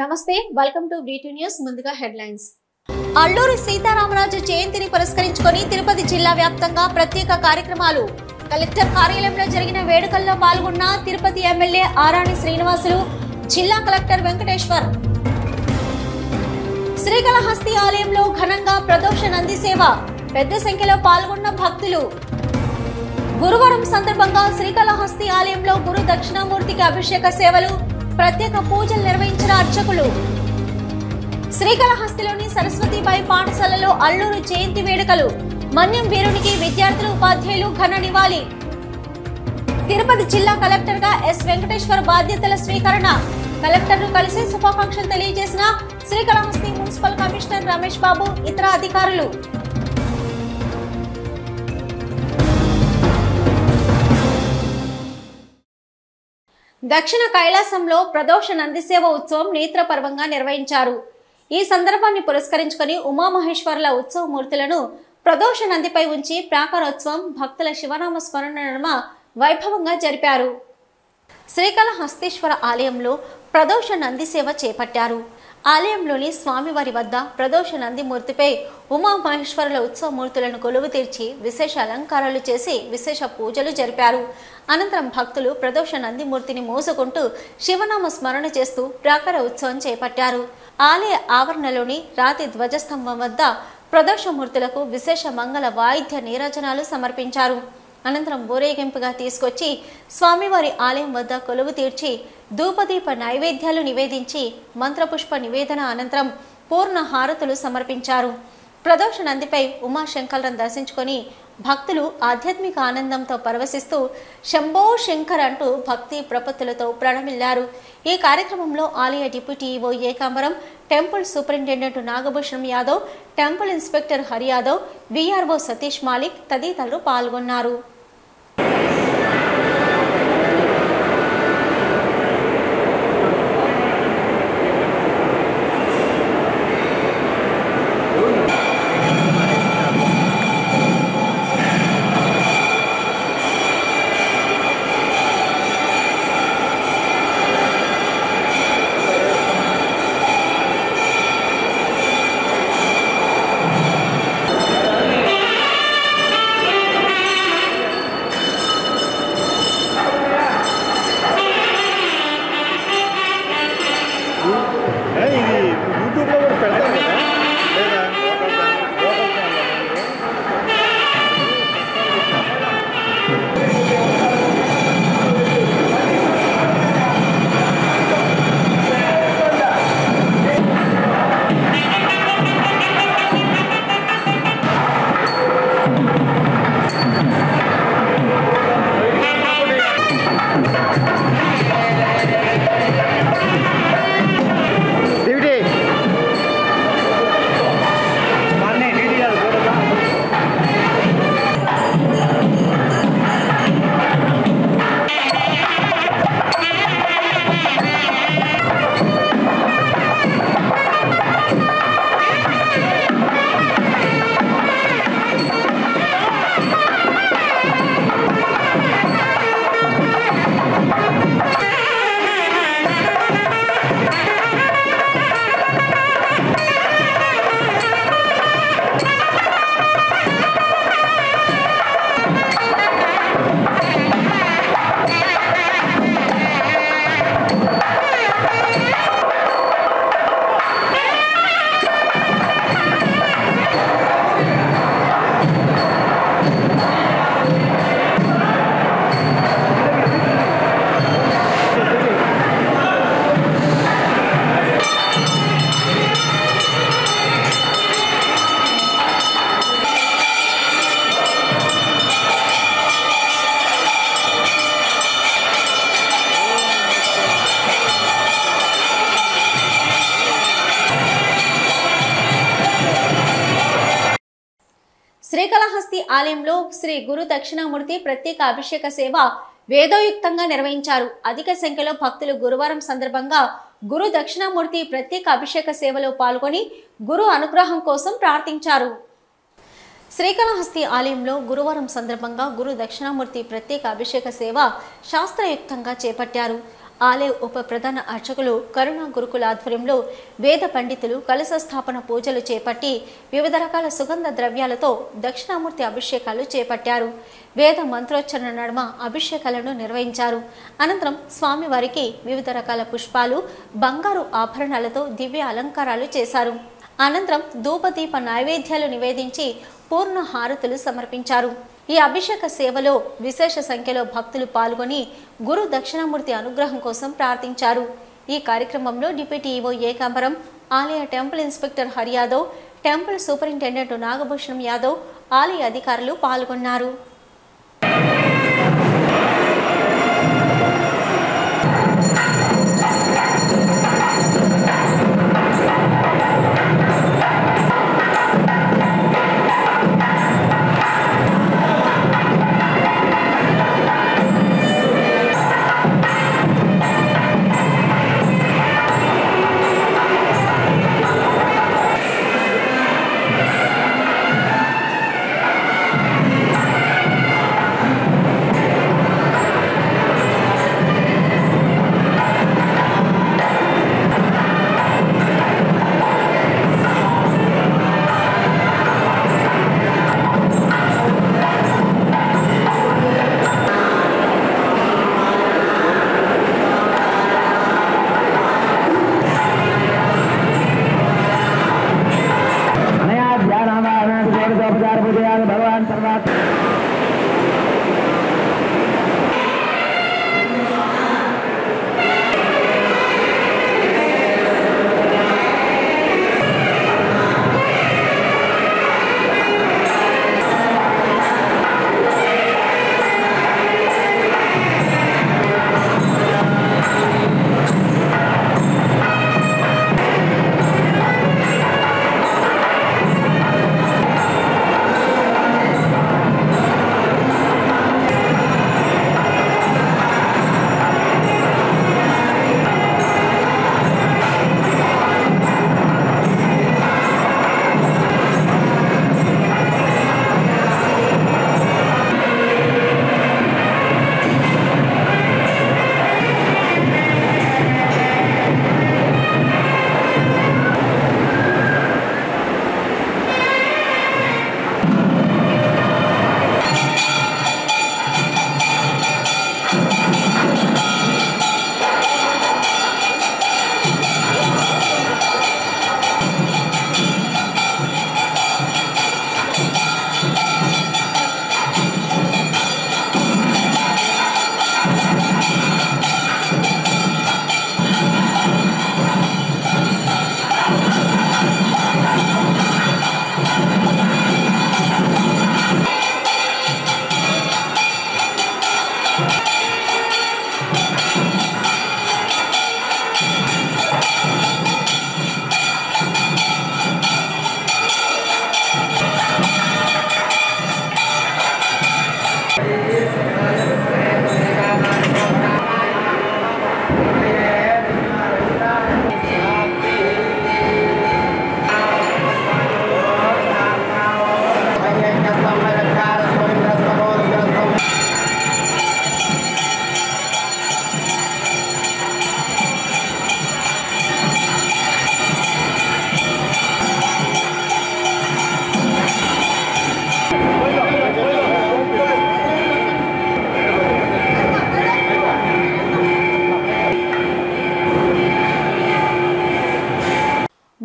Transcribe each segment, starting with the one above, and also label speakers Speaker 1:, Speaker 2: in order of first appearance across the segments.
Speaker 1: నమస్తే welcome to వీటీ news ముందుగా headlines Alluri Sitaramaraju జయంతిని పురస్కరించుకొని తిరుపతి జిల్లా వ్యాప్తంగా ప్రత్యేక కార్యక్రమాలు కలెక్టర్ కార్యాలయంలో జరిగిన వేడుకల్లో పాల్గొన్న తిరుపతి ఎమ్మెల్యే ఆరాణి శ్రీనివాసులు జిల్లా కలెక్టర్ వెంకటేశ్వర్ శ్రీకాళహస్తి ఆలయంలో ఘనంగా ప్రదోష నంది సేవ పెద్ద సంఖ్యలో పాల్గొన్న భక్తులు గురువారం సందర్భంగా శ్రీకాళహస్తి ఆలయంలో గురు దక్షిణామూర్తికి అభిషేక సేవలు ప్రత్యేక పూజలు నిర్వహించిన అర్చకులు శ్రీకాళహస్తిలోని సరస్వతిబాయి పాఠశాలలో అల్లూరి జయంతి వేడుకలు మన్యం వీరునికి విద్యార్థులు ఉపాధ్యాయులు ఘన నివాళి తిరుపతి జిల్లా కలెక్టర్ గా ఎస్ వెంకటేశ్వర్ బాధ్యతల స్వీకరణ కలెక్టర్ ను కలిసి శుభాకాంక్షలు తెలియజేసిన శ్రీకాళహస్తి మున్సిపల్ కమిషనర్ రమేష్ బాబు ఇతర అధికారులు దక్షిణ కైలాసంలో ప్రదోష నందిసేవ ఉత్సవం నేత్రపర్వంగా నిర్వహించారు. ఈ సందర్భాన్ని పురస్కరించుకొని ఉమామహేశ్వరుల ఉత్సవ మూర్తులను ప్రదోష నందిపై ఉంచి ప్రాకారోత్సవం భక్తుల శివనామ స్మరణ నడుమ వైభవంగా జరిపారు. శ్రీకాళహస్తీశ్వర ఆలయంలో ప్రదోష నంది సేవ చేపట్టారు. ఆలయంలోని స్వామివారి వద్ద ప్రదోష నందిమూర్తిపై ఉమామహేశ్వరుల ఉత్సవ మూర్తులను కొలువు తీర్చి విశేష అలంకారాలు చేసి విశేష పూజలు జరిపారు. అనంతరం భక్తులు ప్రదోష నందిమూర్తిని మోసుకుంటూ శివనామ స్మరణ చేస్తూ ప్రాకార ఉత్సవం చేపట్టారు. ఆలయ ఆవరణలోని రాతి ధ్వజస్తంభం వద్ద ప్రదోషమూర్తులకు విశేష మంగళ వాయిద్య నీరాజనాలు సమర్పించారు. అనంతరం ఊరేగింపుగా తీసుకొచ్చి స్వామివారి ఆలయం వద్ద కొలువు తీర్చి ధూపదీప నైవేద్యాలు నివేదించి మంత్రపుష్ప నివేదన అనంతరం పూర్ణ హారతులు సమర్పించారు. ప్రదోష నందిపై ఉమాశంకర్లను దర్శించుకొని భక్తులు ఆధ్యాత్మిక ఆనందంతో పరవశిస్తూ శంభో శంకర్ అంటూ భక్తి ప్రపత్తులతో ప్రణమిల్లారు. ఈ కార్యక్రమంలో ఆలయ deputy EO Ekambaram, temple superintendent Nagabhushanam Yadav, temple inspector Hari Yadav, VRO Satish Malik తదితరులు పాల్గొన్నారు. శ్రీకాళహస్తి ఆలయంలో శ్రీ గురు దక్షిణామూర్తి ప్రత్యేక అభిషేక సేవ వేదోయుక్తంగా నిర్వహించారు. అధిక సంఖ్యలో భక్తులు గురువారం సందర్భంగా గురు దక్షిణామూర్తి ప్రత్యేక అభిషేక సేవలో పాల్గొని గురు అనుగ్రహం కోసం ప్రార్థించారు. శ్రీకాళహస్తి ఆలయంలో గురువారం సందర్భంగా గురు దక్షిణామూర్తి ప్రత్యేక అభిషేక సేవ శాస్త్రయుక్తంగా చేపట్టారు. ఆలయ ఉప ప్రధాన అర్చకులు కరుణా గురుకుల ఆధ్వర్యంలో వేద పండితులు కలశ స్థాపన పూజలు చేపట్టి వివిధ రకాల సుగంధ ద్రవ్యాలతో దక్షిణామూర్తి అభిషేకాలు చేపట్టారు. వేద మంత్రోచ్చరణ నడుమ అభిషేకాలను నిర్వహించారు. అనంతరం స్వామివారికి వివిధ రకాల పుష్పాలు, బంగారు ఆభరణాలతో దివ్య అలంకారాలు చేశారు. అనంతరం ధూపదీప నైవేద్యాలు నివేదించి పూర్ణ హారతులు సమర్పించారు. ఈ అభిషేక సేవలో విశేష సంఖ్యలో భక్తులు పాల్గొని గురు దక్షిణామూర్తి అనుగ్రహం కోసం ప్రార్థించారు. ఈ కార్యక్రమంలో డిప్యూటీ ఈవో ఏకాంబరం, ఆలయ temple inspector Hari Yadav, temple superintendent Nagabhushanam Yadav, ఆలయ అధికారులు పాల్గొన్నారు.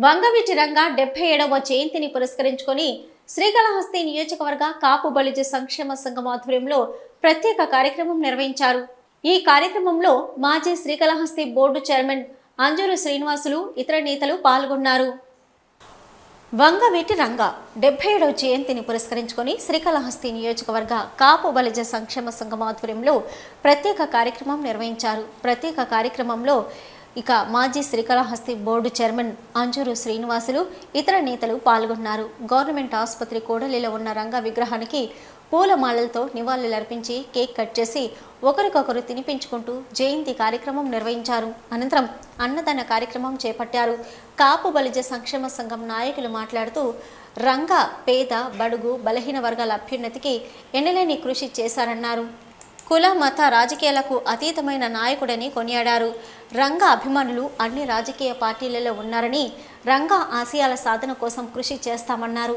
Speaker 1: వంగవీటి రంగ 77వ జయంతిని పురస్కరించుకొని శ్రీకాళహస్తి నియోజకవర్గ కాపు బలిజ సంక్షేమ సంఘం ఆధ్వర్యంలో ప్రత్యేక కార్యక్రమం నిర్వహించారు. ఈ కార్యక్రమంలో మాజీ శ్రీకాళహస్తి బోర్డు చైర్మన్ అంజూరు శ్రీనివాసులు, ఇతర నేతలు పాల్గొన్నారు. వంగవీటి రంగ 77వ జయంతిని పురస్కరించుకొని శ్రీకాళహస్తి నియోజకవర్గ కాపు బలిజ సంక్షేమ సంఘం ఆధ్వర్యంలో ప్రత్యేక కార్యక్రమం నిర్వహించారు. ప్రత్యేక కార్యక్రమంలో మాజీ శ్రీకాళహస్తి బోర్డు చైర్మన్ అంజూరు శ్రీనివాసులు, ఇతర నేతలు పాల్గొన్నారు. గవర్నమెంట్ ఆసుపత్రి కూడలిలో ఉన్న రంగ విగ్రహానికి పూలమాలలతో నివాళులర్పించి కేక్ కట్ చేసి ఒకరికొకరు తినిపించుకుంటూ జయంతి కార్యక్రమం నిర్వహించారు. అనంతరం అన్నదాన కార్యక్రమం చేపట్టారు. కాపు బలిజ సంక్షేమ సంఘం నాయకులు మాట్లాడుతూ రంగ పేద, బడుగు, బలహీన వర్గాల అభ్యున్నతికి ఎన్నలేని కృషి చేశారన్నారు. కుల మత రాజకీయాలకు అతీతమైన నాయకుడని కొనియాడారు. రంగా అభిమానులు అన్ని రాజకీయ పార్టీలలో ఉన్నారని, రంగా ఆశయాల సాధన కోసం కృషి చేస్తామన్నారు.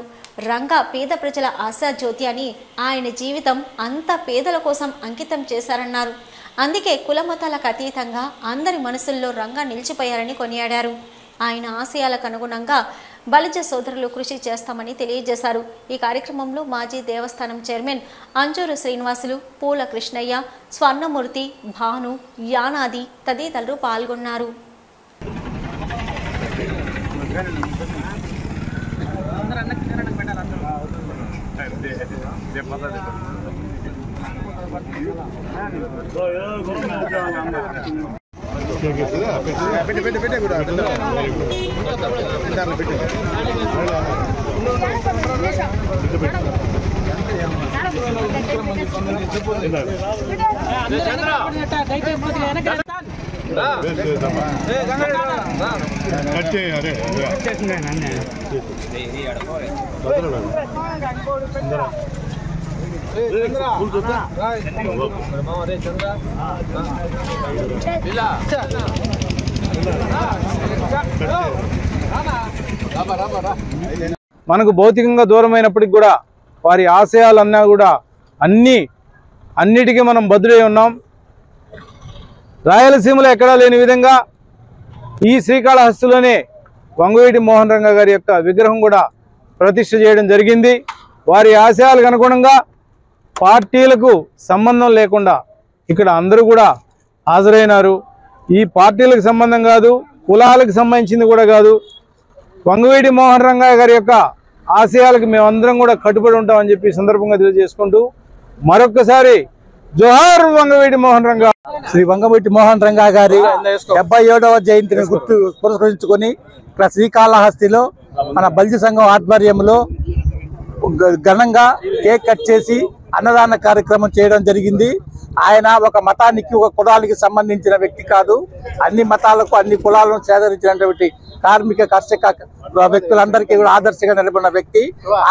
Speaker 1: రంగా పేద ప్రజల ఆశాజ్యోతి అని, ఆయన జీవితం అంతా పేదల కోసం అంకితం చేశారన్నారు. అందుకే కుల మతాలకు అతీతంగా అందరి మనసుల్లో రంగా నిలిచిపోయారని కొనియాడారు. ఆయన ఆశయాలకు అనుగుణంగా బలిజ సోదరులు కృషి చేస్తామని తెలియజేశారు. ఈ కార్యక్రమంలో మాజీ దేవస్థానం చైర్మన్ అంజూరు శ్రీనివాసులు, పూల కృష్ణయ్య, స్వర్ణమూర్తి, భాను, యానాది తదితరులు పాల్గొన్నారు.
Speaker 2: మనకు భౌతికంగా దూరమైనప్పటికి కూడా వారి ఆశయాలన్నా కూడా అన్నిటికీ మనం బదులై ఉన్నాం. రాయలసీమలో ఎక్కడా లేని విధంగా ఈ శ్రీకాళహస్తిలోనే వంగవీటి మోహన్ రంగా గారి యొక్క విగ్రహం కూడా ప్రతిష్ఠ చేయడం జరిగింది. వారి ఆశయాలకు అనుగుణంగా పార్టీలకు సంబంధం లేకుండా ఇక్కడ అందరూ కూడా హాజరైనారు. ఈ పార్టీలకు సంబంధం కాదు, కులాలకు సంబంధించింది కూడా కాదు. వంగవీటి మోహన్ రంగా గారి యొక్క ఆశయాలకు మేమందరం కూడా కట్టుబడి ఉంటామని చెప్పి సందర్భంగా తెలియజేసుకుంటూ మరొకసారి జోహార్ వంగవీటి మోహన్ రంగా.
Speaker 3: శ్రీ వంగవీటి మోహన్ రంగా గారి 77వ జయంతిని పురస్కరించుకొని ఇక్కడ శ్రీకాళహస్తిలో మన బలిజ సంఘం ఆధ్వర్యంలో ఘనంగా కేక్ కట్ చేసి అన్నదాన కార్యక్రమం చేయడం జరిగింది. ఆయన ఒక మతానికి, ఒక కులానికి సంబంధించిన వ్యక్తి కాదు. అన్ని మతాలకు, అన్ని కులాలను సేకరించినటువంటి కార్మిక, కర్షక వ్యక్తులందరికీ కూడా ఆదర్శంగా నిలబడిన వ్యక్తి.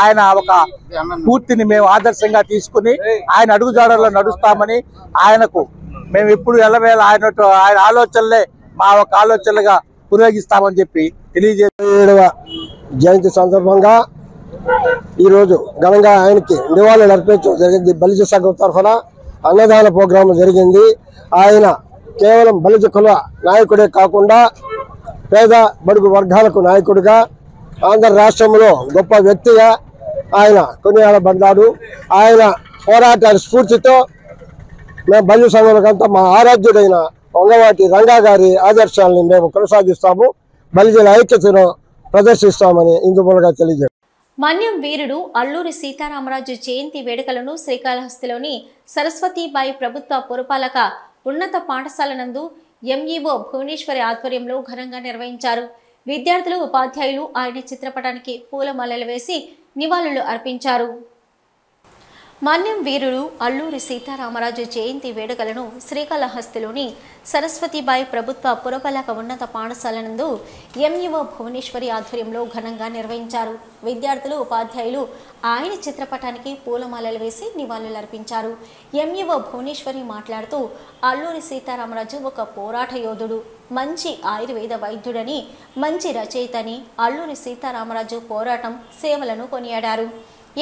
Speaker 3: ఆయన ఒక పూర్తిని మేము ఆదర్శంగా తీసుకుని ఆయన అడుగుజాడల్లో నడుస్తామని, ఆయనకు మేము ఎప్పుడు ఎల్లవేళ ఆయన ఆలోచనలే మా ఒక ఆలోచనలుగా ఉపయోగిస్తామని చెప్పి తెలియజేసి
Speaker 4: 77వ జయంతి సందర్భంగా ఈరోజు ఘనంగా ఆయనకి నివాళులు అర్పించడం జరిగింది. బలిజ సంఘం తరఫున అన్నదాన ప్రోగ్రాం జరిగింది. ఆయన కేవలం బలిజ కుల నాయకుడే కాకుండా పేద బడుగు వర్గాలకు నాయకుడిగా, ఆంధ్ర రాష్ట్రంలో గొప్ప వ్యక్తిగా ఆయన కొనియాడబడ్డాడు. ఆయన పోరాటాల స్ఫూర్తితో మేము బలిజ సంఘాలకంతా మా ఆరాధ్యుడైన వంగవీటి రంగా గారి ఆదర్శాలని మేము కొనసాగిస్తాము, బలిజల ఐక్యతను ప్రదర్శిస్తామని ఇందుమూలంగా తెలియజేస్తాం.
Speaker 1: మన్యం వీరుడు అల్లూరి సీతారామరాజు జయంతి వేడుకలను శ్రీకాళహస్తిలోని సరస్వతీబాయి ప్రభుత్వ పురపాలక ఉన్నత పాఠశాల నందు ఎంఈఓ భువనేశ్వరి ఆధ్వర్యంలో ఘనంగా నిర్వహించారు. విద్యార్థులు, ఉపాధ్యాయులు ఆయన చిత్రపటానికి పూలమాలలు వేసి నివాళులు అర్పించారు. మన్యం వీరుడు అల్లూరి సీతారామరాజు జయంతి వేడుకలను శ్రీకాళహస్తిలోని సరస్వతీబాయి ప్రభుత్వ పురపాలక ఉన్నత పాఠశాల నందు ఎంఈఓ భువనేశ్వరి ఆధ్వర్యంలో ఘనంగా నిర్వహించారు. విద్యార్థులు, ఉపాధ్యాయులు ఆయన చిత్రపటానికి పూలమాలలు వేసి నివాళులు అర్పించారు. ఎంఈఓ భువనేశ్వరి మాట్లాడుతూ అల్లూరి సీతారామరాజు ఒక పోరాట యోధుడు, మంచి ఆయుర్వేద వైద్యుడని, మంచి రచయితని, అల్లూరి సీతారామరాజు పోరాటం, సేవలను కొనియాడారు.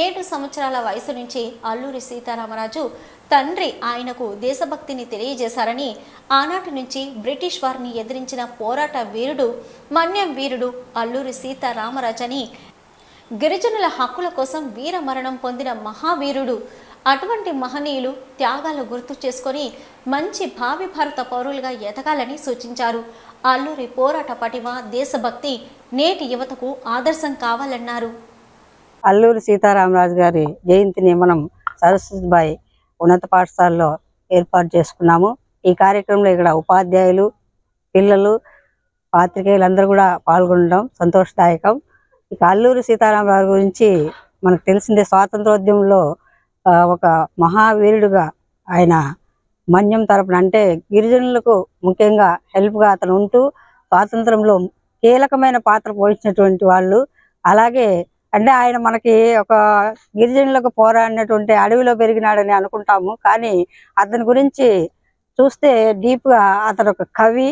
Speaker 1: 7 సంవత్సరాల వయసు నుంచి అల్లూరి సీతారామరాజు తండ్రి ఆయనకు దేశభక్తిని తెలియజేశారని, ఆనాటి నుంచి బ్రిటిష్ వారిని ఎదిరించిన పోరాట వీరుడు మన్యం వీరుడు అల్లూరి సీతారామరాజని, గిరిజనుల హక్కుల కోసం వీర మరణం పొందిన మహావీరుడు. అటువంటి మహనీయులు త్యాగాలు గుర్తు చేసుకొని మంచి భావి భారత పౌరులుగా ఎదగాలని సూచించారు. అల్లూరి పోరాట పటిమ, దేశభక్తి నేటి యువతకు ఆదర్శం కావాలన్నారు.
Speaker 5: అల్లూరి సీతారామరాజు గారి జయంతిని మనం సరస్వతిబాయి ఉన్నత పాఠశాలలో ఏర్పాటు చేసుకున్నాము. ఈ కార్యక్రమంలో ఇక్కడ ఉపాధ్యాయులు, పిల్లలు, పాత్రికేయులందరూ కూడా పాల్గొనడం సంతోషదాయకం. ఇక అల్లూరి సీతారామరాజు గురించి మనకు తెలిసిందే, స్వాతంత్రోద్యమంలో ఒక మహావీరుడుగా ఆయన మన్యం తరపున, అంటే గిరిజనులకు ముఖ్యంగా హెల్ప్గా అతను ఉంటూ స్వాతంత్రంలో కీలకమైన పాత్ర పోషించినటువంటి వాళ్ళు. అలాగే అంటే ఆయన మనకి ఒక గిరిజనులకు పోరాడినటువంటి అడవిలో పెరిగినాడని అనుకుంటాము, కానీ అతని గురించి చూస్తే డీప్గా అతను ఒక కవి,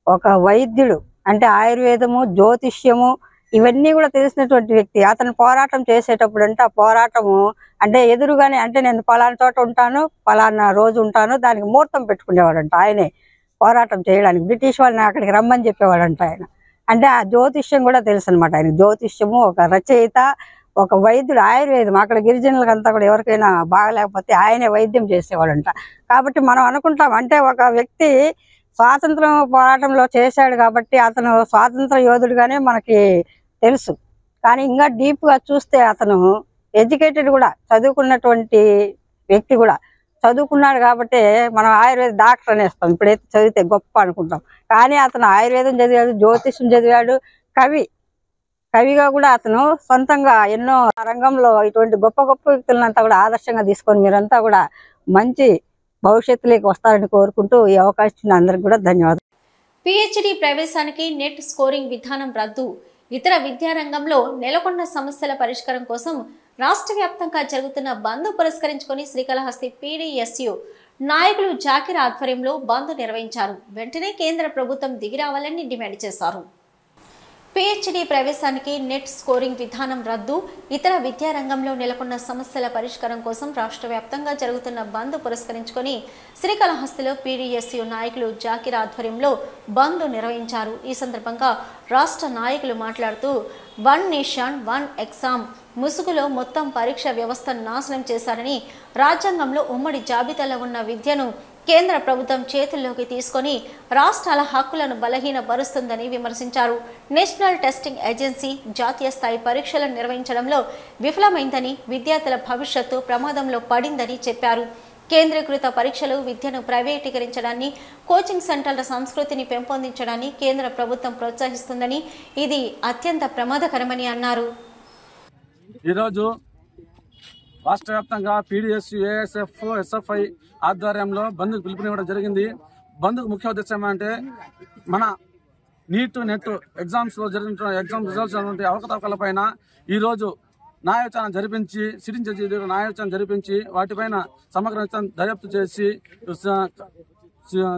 Speaker 5: ఒక వైద్యుడు, అంటే ఆయుర్వేదము, జ్యోతిష్యము ఇవన్నీ కూడా తెలిసినటువంటి వ్యక్తి. అతను పోరాటం చేసేటప్పుడు అంటే ఆ పోరాటము అంటే ఎదురుగానే, అంటే నేను పలానా చోట ఉంటాను, పలానా రోజు ఉంటాను, దానికి ముహూర్తం పెట్టుకునేవాడంట ఆయనే పోరాటం చేయడానికి. బ్రిటిష్ వాళ్ళని అక్కడికి రమ్మని చెప్పేవాడంట ఆయన. అంటే ఆ జ్యోతిష్యం కూడా తెలుసు అనమాట ఆయన. జ్యోతిష్యము, ఒక రచయిత, ఒక వైద్యుడు, ఆయుర్వేదం. అక్కడ గిరిజనులకంతా కూడా ఎవరికైనా బాగలేకపోతే ఆయనే వైద్యం చేసేవాడంట. కాబట్టి మనం అనుకుంటాం అంటే ఒక వ్యక్తి స్వాతంత్రం పోరాటంలో చేశాడు కాబట్టి అతను స్వాతంత్ర యోధుడుగానే మనకి తెలుసు. కానీ ఇంకా డీప్గా చూస్తే అతను ఎడ్యుకేటెడ్ కూడా, చదువుకున్నటువంటి వ్యక్తి కూడా. చదువుకున్నాడు కాబట్టి మనం ఆయుర్వేద డాక్టర్ అనేస్తాం, ఇప్పుడైతే చదివితే గొప్ప అనుకుంటాం. కానీ అతను ఆయుర్వేదం చదివాడు, జ్యోతిష్యం చదివాడు, కవిగా కూడా అతను సొంతంగా ఎన్నో రంగంలో ఇటువంటి గొప్ప గొప్ప వ్యక్తులంతా కూడా ఆదర్శంగా తీసుకొని మీరంతా కూడా మంచి భవిష్యత్తులోకి వస్తారని కోరుకుంటూ ఈ అవకాశం అందరికి కూడా ధన్యవాదాలు.
Speaker 1: పిహెచ్డి ప్రవేశానికి నెట్ స్కోరింగ్ విధానం రద్దు. ఇతర విద్యారంగంలో నెలకొన్న సమస్యల పరిష్కారం కోసం రాష్ట్ర వ్యాప్తంగా జరుగుతున్న బంద్ పురస్కరించుకొని శ్రీకాళహస్తి పీడీఎస్యు నాయకులు జాకిర్ ఆధ్వర్యంలో బంద్ నిర్వహించారు. వెంటనే కేంద్ర ప్రభుత్వం దిగిరావాలని డిమాండ్ చేశారు. పిహెచ్డి ప్రవేశానికి నెట్ స్కోరింగ్ విధానం రద్దు. ఇతర విద్యారంగంలో నెలకొన్న సమస్యల పరిష్కారం కోసం రాష్ట్ర వ్యాప్తంగా జరుగుతున్న బంద్ పురస్కరించుకొని శ్రీకాళహస్తిలో పీడీఎస్యు నాయకులు జాకిర్ ఆధ్వర్యంలో బంద్ నిర్వహించారు. ఈ సందర్భంగా రాష్ట్ర నాయకులు మాట్లాడుతూ 1 నేషన్ 1 ఎగ్జామ్ ముసుగులో మొత్తం పరీక్ష వ్యవస్థను నాశనం చేశారని, రాజ్యాంగంలో ఉమ్మడి జాబితాలో ఉన్న విద్యను కేంద్ర ప్రభుత్వం చేతుల్లోకి తీసుకొని రాష్ట్రాల హక్కులను బలహీనపరుస్తుందని విమర్శించారు. నేషనల్ టెస్టింగ్ ఏజెన్సీ జాతీయ స్థాయి పరీక్షలను నిర్వహించడంలో విఫలమైందని, విద్యార్థుల భవిష్యత్తు ప్రమాదంలో పడిందని చెప్పారు. కేంద్రీకృత పరీక్షలు విద్యను ప్రైవేటీకరించడాన్ని, కోచింగ్ సెంటర్ల సంస్కృతిని పెంపొందించడాన్ని కేంద్ర ప్రభుత్వం ప్రోత్సహిస్తుందని, ఇది అత్యంత ప్రమాదకరమని అన్నారు.
Speaker 6: ఈరోజు రాష్ట్ర వ్యాప్తంగా పీడీఎస్యు, ఏఎస్ఎఫ్, ఎస్ఎఫ్ఐ ఆధ్వర్యంలో బంద్కు పిలుపునివ్వడం జరిగింది. బంద్కు ముఖ్య ఉద్దేశం అంటే మన నీట్, నెట్ ఎగ్జామ్స్లో జరిగిన ఎగ్జామ్ రిజల్ట్స్ అవకతవకలపైన ఈరోజు న్యాయవిచారణ జరిపించి, సిట్టింగ్ జడ్జి న్యాయవిచారణ జరిపించి వాటిపైన సమగ్ర దర్యాప్తు చేసి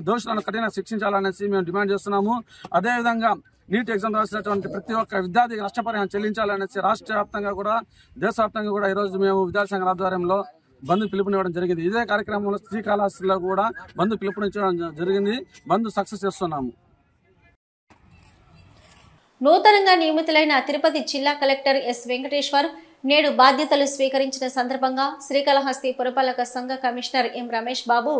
Speaker 6: దోషులను కఠినంగా శిక్షించాలనేసి మేము డిమాండ్ చేస్తున్నాము. అదేవిధంగా నీట్ ఎగ్జామ్ రాసినటువంటి ప్రతి ఒక్క విద్యార్థికి నష్టపరిహారం చెల్లించాలనేసి రాష్ట్ర వ్యాప్తంగా కూడా, దేశవ్యాప్తంగా కూడా ఈరోజు మేము విద్యార్థి సంఘాల ఆధ్వర్యంలో బంద్ పిలుపునివ్వడం జరిగింది. ఇదే కార్యక్రమంలో శ్రీకాళహస్తిలో కూడా బంద్ పిలుపునివ్వడం జరిగింది. బంద్ సక్సెస్ చేస్తున్నాము.
Speaker 1: నూతనంగా నియమితులైన తిరుపతి జిల్లా కలెక్టర్ ఎస్ వెంకటేశ్వర్ నేడు బాధ్యతలు స్వీకరించిన సందర్భంగా శ్రీకాళహస్తి పురపాలక సంఘ కమిషనర్ ఎం రమేష్ బాబు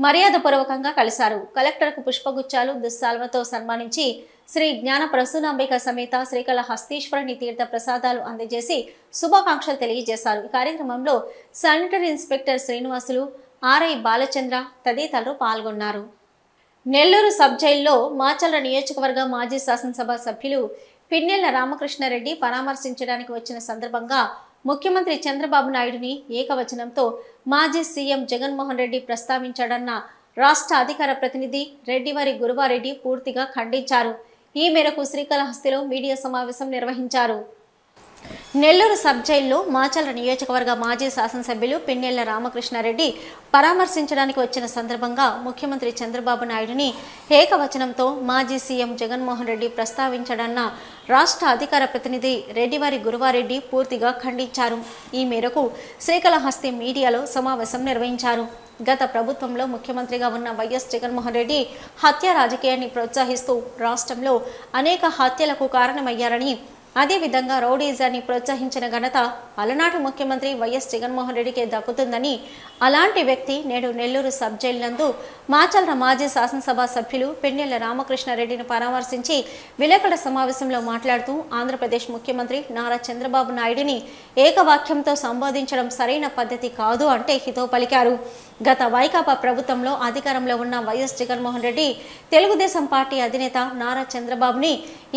Speaker 1: మర్యాదపూర్వకంగా కలిశారు. కలెక్టర్కు పుష్పగుచ్చాలు, దుస్సాల్వతో సన్మానించి శ్రీ జ్ఞాన ప్రసూనాంబిక సమేత శ్రీకాళహస్తీశ్వరుని తీర్థ ప్రసాదాలు అందజేసి శుభాకాంక్షలు తెలియజేశారు. ఈ కార్యక్రమంలో sanitary inspector Srinivasulu, RI Balachandra తదితరులు పాల్గొన్నారు. నెల్లూరు సబ్ జైల్లో మాచర్ల నియోజకవర్గ మాజీ శాసనసభ సభ్యులు పిన్నెల రామకృష్ణారెడ్డి పరామర్శించడానికి వచ్చిన సందర్భంగా ముఖ్యమంత్రి చంద్రబాబు నాయుడుని ఏకవచనంతో మాజీ సీఎం జగన్మోహన్ రెడ్డి ప్రస్తావించాడన్న రాష్ట్ర అధికార ప్రతినిధి రెడ్డివారి గురువారెడ్డి పూర్తిగా ఖండించారు. ఈ మేరకు శ్రీకాళహస్తిలో మీడియా సమావేశం నిర్వహించారు. నెల్లూరు సబ్ జైల్లో మాచర్ల నియోజకవర్గ మాజీ శాసనసభ్యులు పిన్నెల రామకృష్ణారెడ్డి పరామర్శించడానికి వచ్చిన సందర్భంగా ముఖ్యమంత్రి చంద్రబాబు నాయుడుని ఏకవచనంతో మాజీ సీఎం జగన్మోహన్ రెడ్డి ప్రస్తావించాడన్న రాష్ట్ర అధికార ప్రతినిధి రెడ్డివారి గురువారెడ్డి పూర్తిగా ఖండించారు. ఈ మేరకు శ్రీకాళహస్తి మీడియాలో సమావేశం నిర్వహించారు. గత ప్రభుత్వంలో ముఖ్యమంత్రిగా ఉన్న వైఎస్ జగన్మోహన్ రెడ్డి హత్య రాజకీయాన్ని ప్రోత్సహిస్తూ రాష్ట్రంలో అనేక హత్యలకు కారణమయ్యారని, అదేవిధంగా రౌడీజాన్ని ప్రోత్సహించిన ఘనత అలనాటి ముఖ్యమంత్రి వైఎస్ జగన్మోహన్ రెడ్డికే దక్కుతుందని, అలాంటి వ్యక్తి నేడు నెల్లూరు సబ్ జైలు నందు మాచర్ల మాజీ శాసనసభ సభ్యులు పిన్నెల రామకృష్ణారెడ్డిని పరామర్శించి విలేకరుల సమావేశంలో మాట్లాడుతూ ఆంధ్రప్రదేశ్ ముఖ్యమంత్రి నారా చంద్రబాబు నాయుడిని ఏకవాక్యంతో సంబోధించడం సరైన పద్ధతి కాదు అంటే హితవు పలికారు. గత వైకాపా ప్రభుత్వంలో అధికారంలో ఉన్న వైఎస్ జగన్మోహన్ రెడ్డి తెలుగుదేశం పార్టీ అధినేత నారా చంద్రబాబుని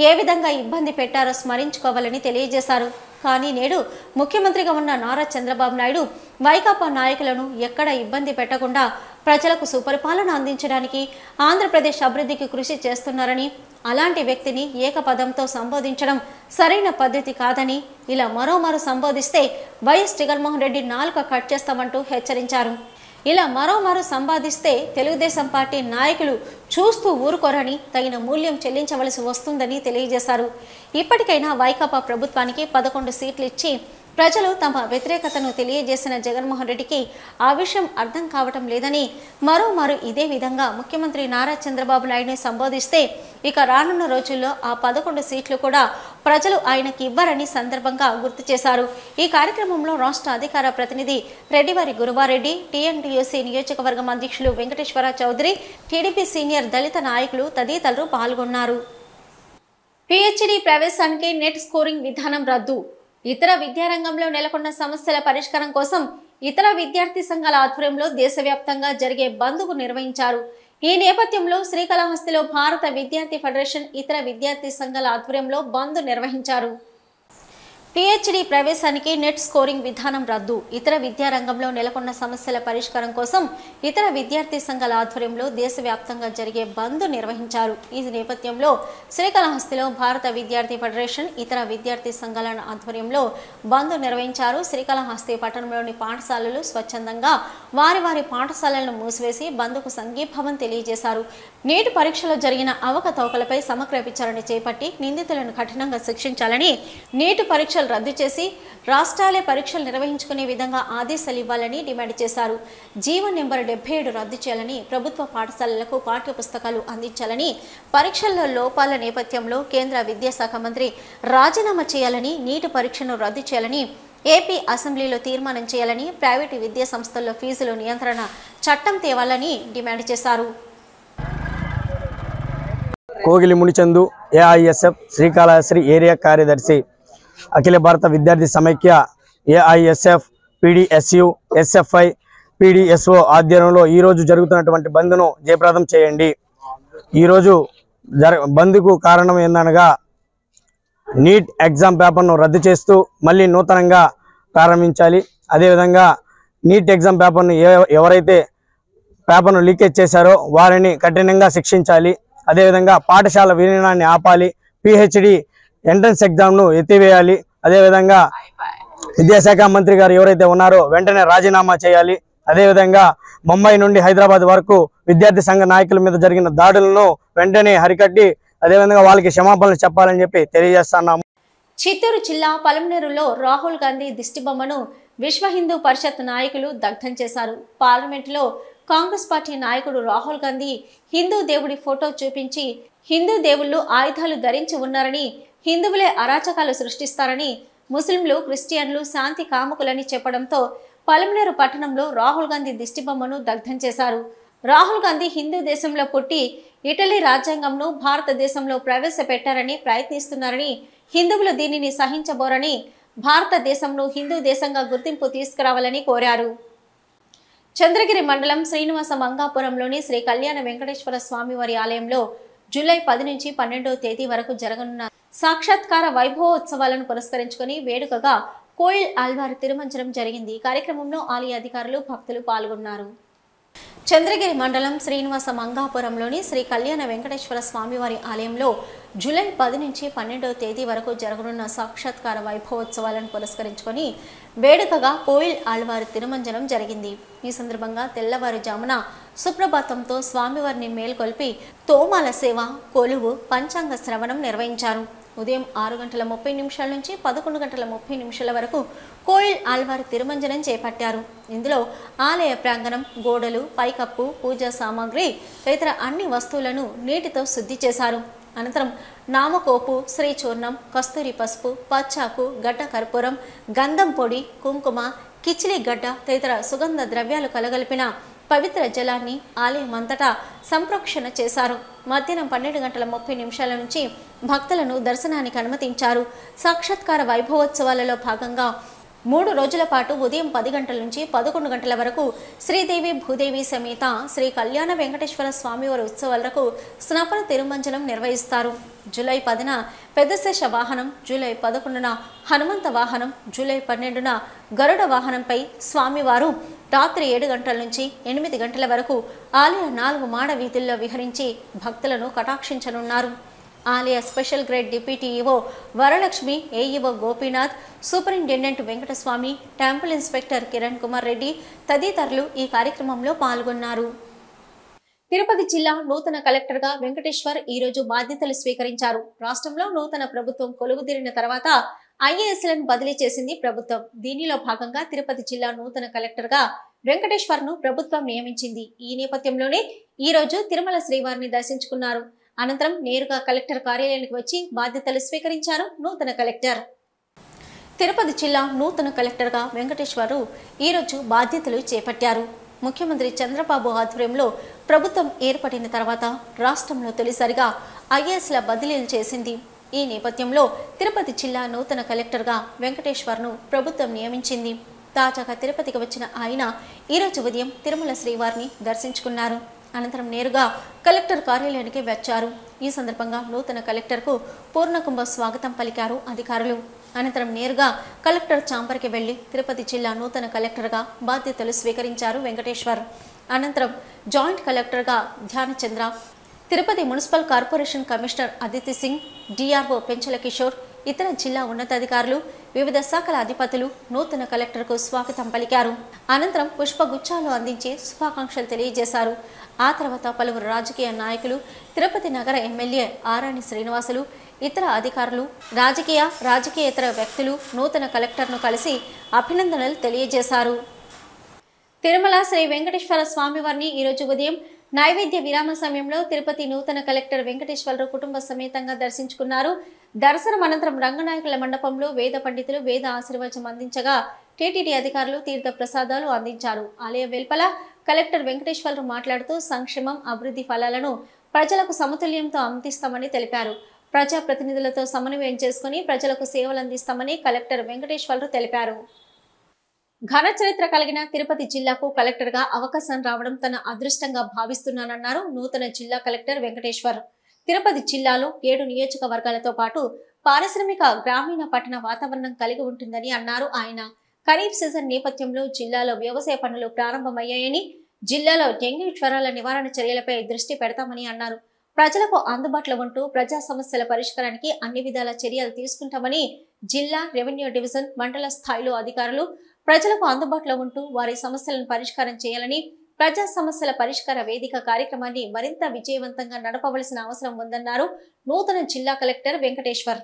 Speaker 1: ఏ విధంగా ఇబ్బంది పెట్టారో స్మరించుకోవాలని తెలియజేశారు. కానీ నేడు ముఖ్యమంత్రిగా ఉన్న నారా చంద్రబాబు నాయుడు వైకాపా నాయకులను ఎక్కడ ఇబ్బంది పెట్టకుండా ప్రజలకు సుపరిపాలన అందించడానికి ఆంధ్రప్రదేశ్ అభివృద్ధికి కృషి చేస్తున్నారని, అలాంటి వ్యక్తిని ఏకపదంతో సంబోధించడం సరైన పద్ధతి కాదని, ఇలా మరోమారు సంబోధిస్తే వైఎస్ జగన్మోహన్ రెడ్డి నాలుక కట్ చేస్తామంటూ హెచ్చరించారు. ఇలా మరోమారు సంపాదిస్తే తెలుగుదేశం పార్టీ నాయకులు చూస్తూ ఊరుకోరని, తగిన మూల్యం చెల్లించవలసి వస్తుందని తెలియజేశారు. ఇప్పటికైనా వైకాపా ప్రభుత్వానికి 11 సీట్లు ఇచ్చి ప్రజలు తమ వ్యతిరేకతను తెలియజేసిన జగన్మోహన్ రెడ్డికి ఆ విషయం అర్థం కావటం లేదని, మరోమారు ఇదే విధంగా ముఖ్యమంత్రి నారా చంద్రబాబు నాయుడుని సంబోధిస్తే ఇక రానున్న రోజుల్లో ఆ 11 సీట్లు కూడా ప్రజలు ఆయనకి ఇవ్వరని సందర్భంగా గుర్తు చేశారు. ఈ కార్యక్రమంలో రాష్ట్ర అధికార ప్రతినిధి రెడ్డివారి గురువారెడ్డి, టీఎన్టీయూసీ నియోజకవర్గం అధ్యక్షులు వెంకటేశ్వర చౌదరి, టీడీపీ సీనియర్ దళిత నాయకులు తదితరులు పాల్గొన్నారు. పిహెచ్డి ప్రవేశానికి నెట్ స్కోరింగ్ విధానం రద్దు. ఇతర విద్యారంగంలో నెలకొన్న సమస్యల పరిష్కారం కోసం ఇతర విద్యార్థి సంఘాల ఆధ్వర్యంలో దేశవ్యాప్తంగా జరిగే బంద్కు నిర్వహించారు. ఈ నేపథ్యంలో శ్రీకాళహస్తిలో భారత విద్యార్థి ఫెడరేషన్ ఇతర విద్యార్థి సంఘాల ఆధ్వర్యంలో బంద్ నిర్వహించారు. పిహెచ్డి ప్రవేశానికి నెట్ స్కోరింగ్ విధానం రద్దు. ఇతర విద్యారంగంలో నెలకొన్న సమస్యల పరిష్కారం కోసం ఇతర విద్యార్థి సంఘాల ఆధ్వర్యంలో దేశవ్యాప్తంగా జరిగే బంద్ నిర్వహించారు. ఈ నేపథ్యంలో శ్రీకాళహస్తిలో భారత విద్యార్థి ఫెడరేషన్ ఇతర విద్యార్థి సంఘాల ఆధ్వర్యంలో బంద్ నిర్వహించారు. శ్రీకాళహస్తి పట్టణంలోని పాఠశాలలు స్వచ్ఛందంగా వారి పాఠశాలలను మూసివేసి బంద్కు సంఘీభావం తెలియజేశారు. నీటి పరీక్షలో జరిగిన అవకతవకలపై సమగ్ర విచారణ చేపట్టి నిందితులను కఠినంగా శిక్షించాలని, నీటి పరీక్షలు రద్దు చేసి రాష్ట్రాలే పరీక్షలు నిర్వహించుకునే విధంగా ఆదేశాలు ఇవ్వాలని డిమాండ్ చేశారు. జీవో నెంబర్ 77 రద్దు చేయాలని, ప్రభుత్వ పాఠశాలలకు పాఠ్య పుస్తకాలు అందించాలని, పరీక్షల్లో లోపాల నేపథ్యంలో కేంద్ర విద్యాశాఖ మంత్రి రాజీనామా చేయాలని, నీటి పరీక్షను రద్దు చేయాలని, ఏపీ అసెంబ్లీలో తీర్మానం చేయాలని, ప్రైవేటు విద్యా సంస్థల్లో ఫీజుల నియంత్రణ చట్టం తేవాలని డిమాండ్ చేశారు.
Speaker 7: కోగిలి మునిచందు, ఏఐఎస్ఎఫ్ శ్రీకాళహస్తి ఏరియా కార్యదర్శి, అఖిల భారత విద్యార్థి సమైక్య, ఏఐఎస్ఎఫ్, పీడీఎస్యు, ఎస్ఎఫ్ఐ, పీడీఎస్ఓ ఆధ్వర్యంలో ఈరోజు జరుగుతున్నటువంటి బంద్ను జయప్రదం చేయండి. ఈరోజు బంద్కు కారణం ఏందనగా నీట్ ఎగ్జామ్ పేపర్ను రద్దు చేస్తూ మళ్ళీ నూతనంగా ప్రారంభించాలి. అదేవిధంగా నీట్ ఎగ్జామ్ పేపర్ను ఎవరైతే పేపర్ను లీకేజ్ చేశారో వారిని కఠినంగా శిక్షించాలి. అదేవిధంగా పాఠశాల విలీనాన్ని ఆపాలి. పిహెచ్డి ఎంట్రన్స్ ఎగ్జామ్ను ఎత్తివేయాలి. అదేవిధంగా విద్యాశాఖ మంత్రి గారు ఎవరైతే ఉన్నారో వెంటనే రాజీనామా చేయాలి. అదేవిధంగా ముంబై నుండి హైదరాబాద్ వరకు విద్యార్థి సంఘ నాయకుల మీద జరిగిన దాడులను వెంటనే హరికట్టి అదేవిధంగా వాళ్ళకి క్షమాపణలు చెప్పాలని చెప్పి తెలియజేస్తున్నాము.
Speaker 1: చిత్తూరు జిల్లా పలమనేరులో రాహుల్ గాంధీ దిష్టిబొమ్మను విశ్వ హిందూ పరిషత్ నాయకులు దగ్ధం చేశారు. పార్లమెంటులో కాంగ్రెస్ పార్టీ నాయకుడు రాహుల్ గాంధీ హిందూ దేవుడి ఫోటో చూపించి హిందూ దేవుళ్ళు ఆయుధాలు ధరించి ఉన్నారని, హిందువులే అరాచకాలు సృష్టిస్తారని, ముస్లింలు క్రిస్టియన్లు శాంతి కాముకులని చెప్పడంతో పలమనేరు పట్టణంలో రాహుల్ గాంధీ దిష్టిబొమ్మను దగ్ధం చేశారు. రాహుల్ గాంధీ హిందూ దేశంలో పుట్టి ఇటలీ రాజ్యాంగంను భారతదేశంలో ప్రవేశపెట్టారని ప్రయత్నిస్తున్నారని, హిందువులు దీనిని సహించబోరని, భారతదేశంలో హిందూ దేశంగా గుర్తింపు తీసుకురావాలని కోరారు. చంద్రగిరి మండలం శ్రీనివాస మంగాపురంలోని శ్రీ కళ్యాణ వెంకటేశ్వర స్వామివారి ఆలయంలో జూలై 10 నుంచి 12వ తేదీ వరకు జరగనున్న సాక్షాత్కార వైభవోత్సవాలను పురస్కరించుకుని వేడుకగా కోయిల్ ఆల్వార్ తిరుమంజనం జరిగింది. ఈ కార్యక్రమంలో ఆలయ అధికారులు, భక్తులు పాల్గొన్నారు. చంద్రగిరి మండలం శ్రీనివాస మంగాపురంలోని శ్రీ కళ్యాణ వెంకటేశ్వర స్వామివారి ఆలయంలో జూలై 10 నుంచి 12వ తేదీ వరకు జరగనున్న సాక్షాత్కార వైభవోత్సవాలను పురస్కరించుకొని వేడుకగా కోయిల్ ఆళ్వారి తిరుమంజనం జరిగింది. ఈ సందర్భంగా తెల్లవారుజామున సుప్రభాతంతో స్వామివారిని మేల్కొల్పి తోమాల సేవ, కొలువు, పంచాంగ శ్రవణం నిర్వహించారు. ఉదయం 6:30 నుంచి 11:30 వరకు కోయిల్ ఆళ్వారి తిరుమంజనం చేపట్టారు. ఇందులో ఆలయ ప్రాంగణం, గోడలు, పైకప్పు, పూజా సామాగ్రి తదితర అన్ని వస్తువులను నీటితో శుద్ధి చేశారు. అనంతరం నామకోపు, శ్రీచూర్ణం, కస్తూరి పసుపు, పచ్చాకు, గడ్డ కర్పూరం, గంధం పొడి, కుంకుమ, కిచిలి గడ్డ తదితర సుగంధ ద్రవ్యాలు కలగలిపిన పవిత్ర జలాన్ని ఆలయమంతటా సంప్రోక్షణ చేశారు. మధ్యాహ్నం 12:30 నుంచి భక్తులను దర్శనానికి అనుమతించారు. సాక్షాత్కార వైభవోత్సవాలలో భాగంగా 3 రోజుల పాటు ఉదయం 10 గంటల నుంచి 11 గంటల వరకు శ్రీదేవి భూదేవి సమేత శ్రీ కళ్యాణ వెంకటేశ్వర స్వామివారి ఉత్సవాలకు స్నపన తిరుమంజనం నిర్వహిస్తారు. జూలై 10న పెద్దశేష వాహనం, జూలై 11న హనుమంత వాహనం, జూలై 12న గరుడ వాహనంపై స్వామివారు రాత్రి 7 గంటల నుంచి 8 గంటల వరకు ఆలయ 4 మాడ వీధుల్లో విహరించి భక్తులను కటాక్షించనున్నారు. ఆలయ special grade deputy EO Varalakshmi, AEO Gopinath, superintendent Venkataswamy, temple inspector Kiran Kumar Reddy తదితరులు ఈ కార్యక్రమంలో పాల్గొన్నారు. తిరుపతి జిల్లా నూతన కలెక్టర్గా వెంకటేశ్వర్ ఈరోజు బాధ్యతలు స్వీకరించారు. రాష్ట్రంలో నూతన ప్రభుత్వం కొలువుదీరిన తర్వాత ఐఏఎస్లను బదిలీ చేసింది ప్రభుత్వం. దీనిలో భాగంగా తిరుపతి జిల్లా నూతన కలెక్టర్గా వెంకటేశ్వర్ను ప్రభుత్వం నియమించింది. ఈ నేపథ్యంలోనే ఈరోజు తిరుమల శ్రీవారిని దర్శించుకున్నారు. అనంతరం నేరుగా కలెక్టర్ కార్యాలయానికి వచ్చి బాధ్యతలు స్వీకరించారు నూతన కలెక్టర్. తిరుపతి జిల్లా నూతన కలెక్టర్గా వెంకటేశ్వరు ఈరోజు బాధ్యతలు చేపట్టారు. ముఖ్యమంత్రి చంద్రబాబు ఆధ్వర్యంలో ప్రభుత్వం ఏర్పడిన తర్వాత రాష్ట్రంలో తొలిసారిగా ఐఏఎస్ల బదిలీలు చేసింది. ఈ నేపథ్యంలో తిరుపతి జిల్లా నూతన కలెక్టర్గా వెంకటేశ్వర్ను ప్రభుత్వం నియమించింది. తాజాగా తిరుపతికి వచ్చిన ఆయన ఈరోజు ఉదయం తిరుమల శ్రీవారిని దర్శించుకున్నారు. అనంతరం నేరుగా కలెక్టర్ కార్యాలయానికి వచ్చారు. ఈ సందర్భంగా నూతన కలెక్టర్కు పూర్ణకుంభ స్వాగతం పలికారు అధికారులు. అనంతరం నేరుగా కలెక్టర్ ఛాంబర్కి వెళ్లి తిరుపతి జిల్లా నూతన కలెక్టర్గా బాధ్యతలు స్వీకరించారు వెంకటేశ్వర్. అనంతరం జాయింట్ కలెక్టర్గా Dhyanachandra, Tirupati municipal corporation commissioner Aditi Singh, DRO Penchala Kishore, ఇతర జిల్లా ఉన్నతాధికారులు, వివిధ శాఖల అధిపతులు నూతన కలెక్టర్కు స్వాగతం పలికారు. అనంతరం పుష్పగుచ్చాలు అందించి శుభాకాంక్షలు తెలియజేశారు. ఆ తర్వాత పలువురు రాజకీయ నాయకులు, తిరుపతి నగర ఎమ్మెల్యే ఆరాణి శ్రీనివాసులు, ఇతర అధికారులు, రాజకీయేతర వ్యక్తులు నూతన కలెక్టర్ను కలిసి అభినందనలు తెలియజేశారు. తిరుమల శ్రీ వెంకటేశ్వర స్వామివారిని ఈరోజు ఉదయం నైవేద్య విరామ సమయంలో తిరుపతి నూతన కలెక్టర్ వెంకటేశ్వరరావు కుటుంబ సమేతంగా దర్శించుకున్నారు. దర్శనం అనంతరం రంగనాయకుల మండపంలో వేద పండితులు వేద ఆశీర్వచనం అందించగా టీటీడీ అధికారులు తీర్థ ప్రసాదాలు అందించారు. ఆలయ వెల్పల కలెక్టర్ వెంకటేశ్వరరావు మాట్లాడుతూ సంక్షేమం, అభివృద్ధి ఫలాలను ప్రజలకు సమతుల్యంతో అందిస్తామని తెలిపారు. ప్రజాప్రతినిధులతో సమన్వయం చేసుకుని ప్రజలకు సేవలు అందిస్తామని కలెక్టర్ వెంకటేశ్వరరావు తెలిపారు. ఘన చరిత్ర కలిగిన తిరుపతి జిల్లాకు కలెక్టర్గా అవకాశం రావడం తన అదృష్టంగా భావిస్తున్నానన్నారు నూతన జిల్లా కలెక్టర్ వెంకటేశ్వర్. తిరుపతి జిల్లాలో 7 నియోజకవర్గాలతో పాటు పారిశ్రామిక, గ్రామీణ, పట్టణ వాతావరణం కలిగి ఉంటుందని అన్నారు ఆయన. ఖరీఫ్ సీజన్ నేపథ్యంలో జిల్లాలో వ్యవసాయ పనులు ప్రారంభమయ్యాయని, జిల్లాలో డెంగ్యూ జ్వరాల నివారణ చర్యలపై దృష్టి పెడతామని అన్నారు. ప్రజలకు అందుబాటులో ఉంటూ ప్రజా సమస్యల పరిష్కారానికి అన్ని విధాల చర్యలు తీసుకుంటామని జిల్లా రెవెన్యూ డివిజన్, మండల స్థాయిలో అధికారులు ప్రజలకు అందుబాటులో ఉంటూ వారి సమస్యలను పరిష్కారం చేయాలని, ప్రజా సమస్యల పరిష్కార వేదిక కార్యక్రమాన్ని మరింత విజయవంతంగా నడపవలసిన అవసరం ఉందన్నారు నూతన జిల్లా కలెక్టర్ వెంకటేశ్వర్.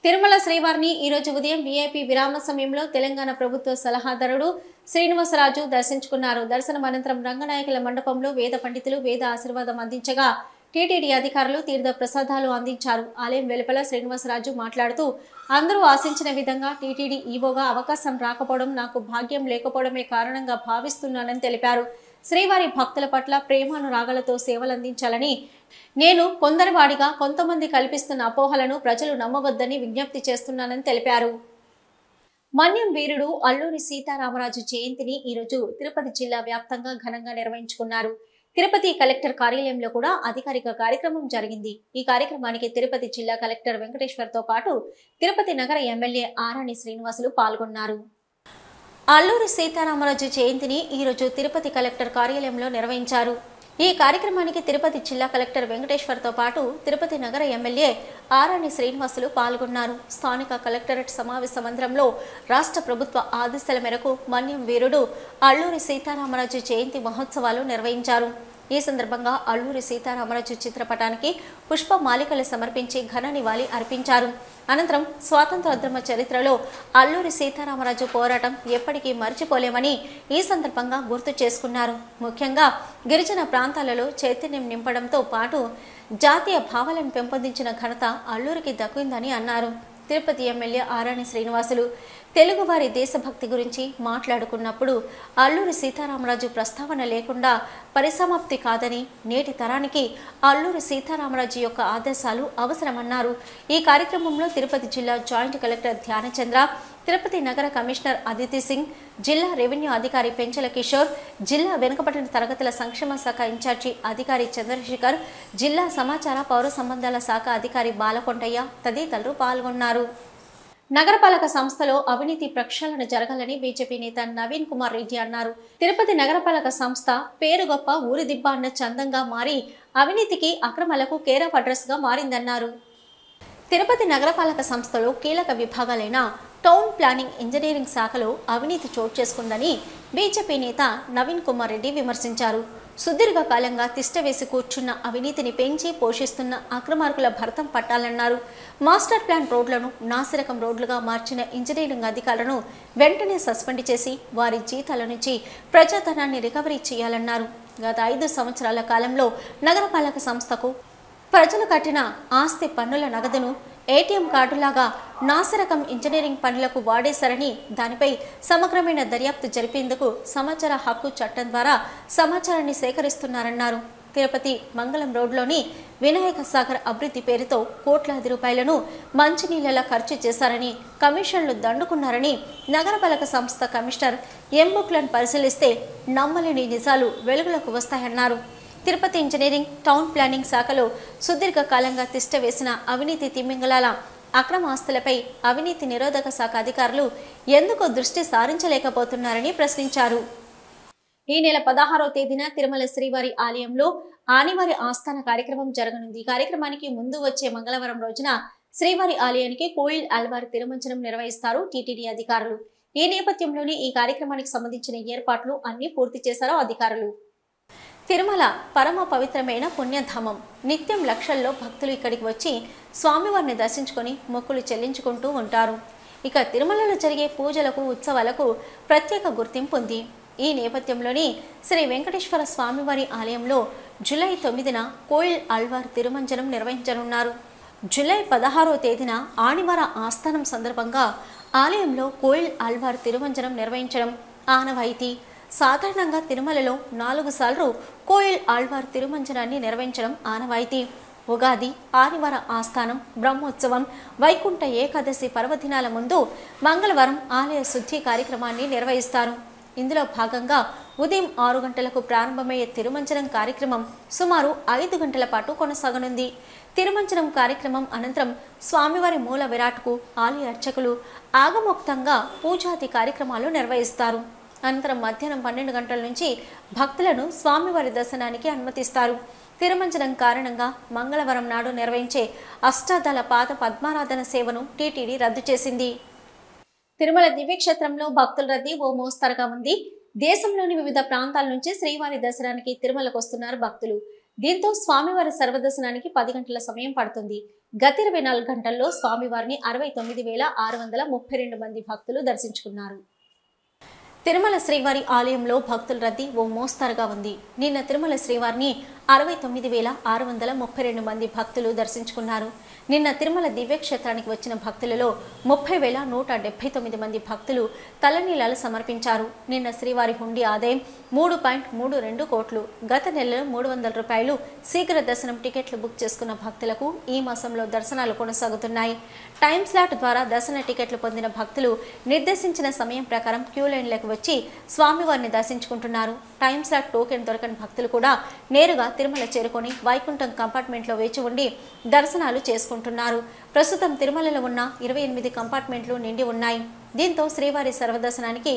Speaker 1: తిరుమల శ్రీవారిని ఈరోజు ఉదయం వీఐపీ విరామ సమయంలో తెలంగాణ ప్రభుత్వ సలహాదారుడు శ్రీనివాసరాజు దర్శించుకున్నారు. దర్శనం అనంతరం రంగనాయకుల మండపంలో వేద పండితులు వేద ఆశీర్వాదం అందించగా టీటీడీ అధికారులు తీర్థ ప్రసాదాలు అందించారు. ఆలయం వెలుపల శ్రీనివాసరాజు మాట్లాడుతూ అందరూ ఆశించిన విధంగా టీటీడీ ఈవోగా అవకాశం రాకపోవడం నాకు భాగ్యం లేకపోవడమే కారణంగా భావిస్తున్నానని తెలిపారు. శ్రీవారి భక్తుల పట్ల ప్రేమానురాగాలతో సేవలందించాలని, నేను కొందరి వాడిగా కొంతమంది కల్పిస్తున్న అపోహలను ప్రజలు నమ్మవద్దని విజ్ఞప్తి చేస్తున్నానని తెలిపారు. మన్యం వీరుడు అల్లూరి సీతారామరాజు జయంతిని ఈరోజు తిరుపతి జిల్లా వ్యాప్తంగా ఘనంగా నిర్వహించుకున్నారు. తిరుపతి కలెక్టర్ కార్యాలయంలో కూడా అధికారిక కార్యక్రమం జరిగింది. ఈ కార్యక్రమానికి తిరుపతి జిల్లా కలెక్టర్ వెంకటేశ్వర్తో పాటు తిరుపతి నగర ఎమ్మెల్యే ఆరాణి శ్రీనివాసులు పాల్గొన్నారు. అల్లూరి సీతారామరాజు జయంతిని ఈరోజు తిరుపతి కలెక్టర్ కార్యాలయంలో నిర్వహించారు. ఈ కార్యక్రమానికి తిరుపతి జిల్లా కలెక్టర్ వెంకటేశ్వర్తో పాటు తిరుపతి నగర ఎమ్మెల్యే ఆరాణి శ్రీనివాసులు పాల్గొన్నారు. స్థానిక కలెక్టరేట్ సమావేశ మందిరంలో రాష్ట్ర ప్రభుత్వ ఆదేశాల మేరకు మన్యం వీరుడు అల్లూరి సీతారామరాజు జయంతి మహోత్సవాలు నిర్వహించారు. ఈ సందర్భంగా అల్లూరి సీతారామరాజు చిత్రపటానికి పుష్పమాలికలు సమర్పించి ఘన నివాళి అర్పించారు. అనంతరం స్వాతంత్రోద్యమ చరిత్రలో అల్లూరి సీతారామరాజు పోరాటం ఎప్పటికీ మర్చిపోలేమని ఈ సందర్భంగా గుర్తు చేసుకున్నారు. ముఖ్యంగా గిరిజన ప్రాంతాలలో చైతన్యం నింపడంతో పాటు జాతీయ భావాలను పెంపొందించిన ఘనత అల్లూరికి దక్కిందని అన్నారు. తిరుపతి ఎమ్మెల్యే ఆరాణి శ్రీనివాసులు తెలుగువారి దేశభక్తి గురించి మాట్లాడుకున్నప్పుడు అల్లూరి సీతారామరాజు ప్రస్తావన లేకుండా పరిసమాప్తి కాదని, నేటి తరానికి అల్లూరి సీతారామరాజు యొక్క ఆదేశాలు అవసరమన్నారు. ఈ కార్యక్రమంలో తిరుపతి జిల్లా జాయింట్ కలెక్టర్ ధ్యానచంద్ర, తిరుపతి నగర కమిషనర్ అదితి సింగ్, జిల్లా రెవెన్యూ అధికారి పెంచల కిషోర్, జిల్లా వెనుకబడిన తరగతుల సంక్షేమ శాఖ ఇన్ఛార్జి అధికారి చంద్రశేఖర్, జిల్లా సమాచార పౌర సంబంధాల శాఖ అధికారి బాలకొండయ్య తదితరులు పాల్గొన్నారు. నగరపాలక సంస్థలో అవినీతి ప్రక్షాళన జరగాలని బీజేపీ నేత నవీన్ కుమార్ రెడ్డి అన్నారు. తిరుపతి నగరపాలక సంస్థ పేరు గొప్ప ఊరి దిబ్బ అన్న చందంగా మారి అవినీతికి అక్రమాలకు కేర్ ఆఫ్ అడ్రస్ గా మారిందన్నారు. తిరుపతి నగరపాలక సంస్థలో కీలక విభాగాలైన టౌన్ ప్లానింగ్, ఇంజనీరింగ్ శాఖలో అవినీతి చోటు చేసుకుందని బీజేపీ నేత నవీన్ కుమార్ రెడ్డి విమర్శించారు. సుదీర్ఘకాలంగా తిష్టవేసి కూర్చున్న అవినీతిని పెంచి పోషిస్తున్న అక్రమార్కుల భరతం పట్టాలన్నారు. మాస్టర్ ప్లాన్ రోడ్లను నాసిరకం రోడ్లుగా మార్చిన ఇంజనీరింగ్ అధికారులను వెంటనే సస్పెండ్ చేసి వారి జీతాల నుంచి ప్రజాధనాన్ని రికవరీ చేయాలన్నారు. గత 5 సంవత్సరాల కాలంలో నగరపాలక సంస్థకు ప్రజలు కట్టిన ఆస్తి పన్నుల నగదును ఏటీఎం కార్డులాగా నాసిరకం ఇంజనీరింగ్ పనులకు వాడేశారని, దానిపై సమగ్రమైన దర్యాప్తు జరిపేందుకు సమాచార హక్కు చట్టం ద్వారా సమాచారాన్ని సేకరిస్తున్నారన్నారు. తిరుపతి మంగళం రోడ్లోని వినాయక సాగర్ అభివృద్ధి పేరుతో కోట్లాది రూపాయలను మంచినీళ్లలా ఖర్చు చేశారని, కమిషన్లు దండుకున్నారని నగరపాలక సంస్థ కమిషనర్ ఎం బుక్లను పరిశీలిస్తే నమ్మలేని నిజాలు వెలుగులోకి వస్తాయన్నారు. తిరుపతి ఇంజనీరింగ్, టౌన్ ప్లానింగ్ శాఖలో సుదీర్ఘకాలంగా తిష్టవేసిన అవినీతి తిమ్మింగళాల అక్రమ ఆస్తులపై అవినీతి నిరోధక శాఖ అధికారులు ఎందుకు దృష్టి సారించలేకపోతున్నారని ప్రశ్నించారు. ఈ నెల 16వ తేదీన తిరుమల శ్రీవారి ఆలయంలో ఆనివారి ఆస్థాన కార్యక్రమం జరగనుంది. ఈ కార్యక్రమానికి ముందు వచ్చే మంగళవారం రోజున శ్రీవారి ఆలయానికి కోయిల్ ఆళ్వార్ తిరుమంజనం నిర్వహిస్తారు టీటీడీ అధికారులు. ఈ నేపథ్యంలోనే ఈ కార్యక్రమానికి సంబంధించిన ఏర్పాట్లు అన్ని పూర్తి చేశారు అధికారులు. తిరుమల పరమ పవిత్రమైన పుణ్యధామం. నిత్యం లక్షల్లో భక్తులు ఇక్కడికి వచ్చి స్వామివారిని దర్శించుకొని మొక్కులు చెల్లించుకుంటూ ఉంటారు. ఇక తిరుమలలో జరిగే పూజలకు, ఉత్సవాలకు ప్రత్యేక గుర్తింపు ఉంది. ఈ నేపథ్యంలోనే శ్రీ వెంకటేశ్వర స్వామివారి ఆలయంలో జూలై 9న కోయిల్ ఆళ్వార్ తిరుమంజనం నిర్వహించనున్నారు. జూలై 16వ తేదీన ఆనివార ఆస్థానం సందర్భంగా ఆలయంలో కోయిల్ ఆళ్వార్ తిరుమంజనం నిర్వహించడం ఆనవాయితీ. సాధారణంగా తిరుమలలో 4 సార్లు కోయిల్ ఆళ్వార్ తిరుమంజనాన్ని నిర్వహించడం ఆనవాయితీ. ఉగాది, ఆదివార ఆస్థానం, బ్రహ్మోత్సవం, వైకుంఠ ఏకాదశి పర్వదినాల ముందు మంగళవారం ఆలయ శుద్ధి కార్యక్రమాన్ని నిర్వహిస్తారు. ఇందులో భాగంగా ఉదయం 6 గంటలకు ప్రారంభమయ్యే తిరుమంజనం కార్యక్రమం సుమారు 5 గంటల పాటు కొనసాగనుంది. తిరుమంజనం కార్యక్రమం అనంతరం స్వామివారి మూల విరాట్కు ఆలయ అర్చకులు ఆగమోక్తంగా పూజాది కార్యక్రమాలు నిర్వహిస్తారు. అనంతరం మధ్యాహ్నం 12 గంటల నుంచి భక్తులను స్వామివారి దర్శనానికి అనుమతిస్తారు. తిరుమంజనం కారణంగా మంగళవారం నాడు నిర్వహించే అష్టాదళ పాద పద్మారాధన సేవను టీటీడీ రద్దు చేసింది. తిరుమల దివ్యక్షేత్రంలో భక్తుల రద్దీ ఓ మోస్తరుగా ఉంది. దేశంలోని వివిధ ప్రాంతాల నుంచి శ్రీవారి దర్శనానికి తిరుమలకు వస్తున్నారు భక్తులు. దీంతో స్వామివారి సర్వదర్శనానికి 10 గంటల సమయం పడుతుంది. గత 24 గంటల్లో స్వామివారిని 69,632 మంది భక్తులు దర్శించుకున్నారు. తిరుమల శ్రీవారి ఆలయంలో భక్తుల రద్దీ ఓ మోస్తరుగా ఉంది. నిన్న తిరుమల శ్రీవారిని 69,632 మంది భక్తులు దర్శించుకున్నారు. నిన్న తిరుమల దివ్యక్షేత్రానికి వచ్చిన భక్తులలో 30,179 మంది భక్తులు తలనీలాలు సమర్పించారు. నిన్న శ్రీవారి హుండీ ఆదాయం 3.32 కోట్లు. గత నెలలో 300 రూపాయలు శీఘ్ర దర్శనం టికెట్లు బుక్ చేసుకున్న భక్తులకు ఈ మాసంలో దర్శనాలు కొనసాగుతున్నాయి. టైం స్లాట్ ద్వారా దర్శన టికెట్లు పొందిన భక్తులు నిర్దేశించిన సమయం ప్రకారం క్యూ లైన్లకు వచ్చి స్వామివారిని దర్శించుకుంటున్నారు. టైం స్లాట్ టోకెన్ దొరకని భక్తులు కూడా నేరుగా తిరుమల చేరుకొని వైకుంఠం కంపార్ట్మెంట్లో వేచి ఉండి దర్శనాలు చేసుకుంటున్నారు. ప్రస్తుతం తిరుమలలో ఉన్న 28 కంపార్ట్మెంట్లు నిండి ఉన్నాయి. దీంతో శ్రీవారి సర్వదర్శనానికి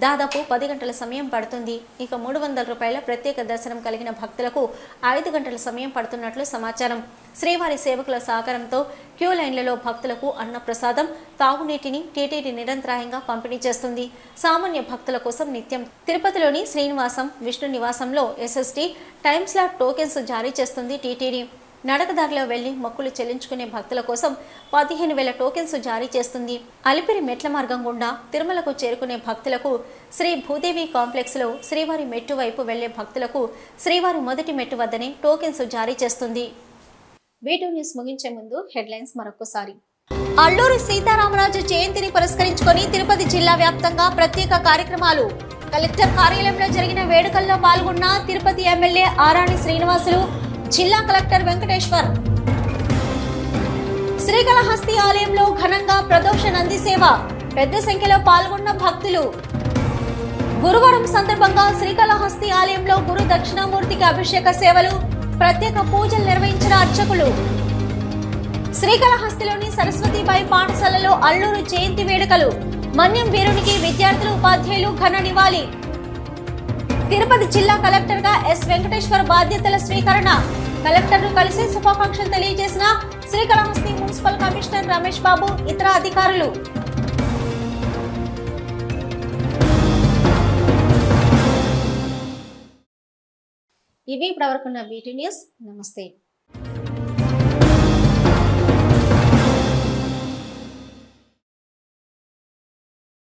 Speaker 1: దాదాపు 10 గంటల సమయం పడుతుంది. ఇక 300 రూపాయల ప్రత్యేక దర్శనం కలిగిన భక్తులకు 5 గంటల సమయం పడుతున్నట్లు సమాచారం. శ్రీవారి సేవకుల సహకారంతో క్యూ లైన్లలో భక్తులకు అన్నప్రసాదం, తాగునీటిని టీటీడీ నిరంతరాయంగా పంపిణీ చేస్తుంది. సామాన్య భక్తుల కోసం నిత్యం తిరుపతిలోని శ్రీనివాసం, విష్ణు నివాసంలో ఎస్ఎస్టీ టైం స్లాట్ టోకెన్స్ జారీ చేస్తుంది టీటీడీ. నడకదారిలో వెళ్లి మొక్కులు చెల్లించుకునే భక్తుల కోసం 15,000 టోకెన్స్ జారీ చేస్తుంది. అలిపిరి మెట్ల మార్గం గుండా తిరుమలకు చేరుకునే భక్తులకు శ్రీ భూదేవి కాంప్లెక్స్ లో శ్రీవారి మెట్టు వైపు వెళ్లే భక్తులకు శ్రీవారి మొదటి మెట్టు వద్దనే టోకెన్స్ జారీ చేస్తుంది. వీడియో న్యూస్ ముగించే ముందు హెడ్లైన్స్ మరొకసారి. అల్లూరి సీతారామరాజు జయంతిని పురస్కరించుకొని తిరుపతి జిల్లా వ్యాప్తంగా ప్రత్యేక కార్యక్రమాలు. కలెక్టర్ కార్యాలయంలో జరిగిన వేడుకల్లో పాల్గొన్న తిరుపతి ఎమ్మెల్యే ఆరాణి శ్రీనివాసులు, జిల్లా కలెక్టర్ వెంకటేశ్వర్. శ్రీకాళహస్తి ఆలయంలో ఘనంగా ప్రదోష నంది సేవ. పెద్ద సంఖ్యలో పాల్గొన్న భక్తులు. గురువారం సందర్భంగా శ్రీకాళహస్తి ఆలయంలో గురు దక్షిణామూర్తికి అభిషేక సేవలు, ప్రత్యేక పూజలు నిర్వహించిన అర్చకులు. శ్రీకాళహస్తిలోని సరస్వతీబాయి పాఠశాలలో అల్లూరు జయంతి వేడుకలు. మన్యం వీరునికి విద్యార్థులు ఉపాధ్యాయులు ఘన నివాళి. తిరుపతి జిల్లా కలెక్టర్ గా ఎస్ వెంకటేశ్వర్ బాధ్యతల స్వీకరణ. కలెక్టర్ ను కలిసి శుభాకాంక్షలు తెలియజేసిన శ్రీకాళహస్తి మున్సిపల్ కమిషనర్ రమేష్ బాబు ఇతర అధికారులు. ఇవి ఇప్పటివరకున్న BT న్యూస్. నమస్తే.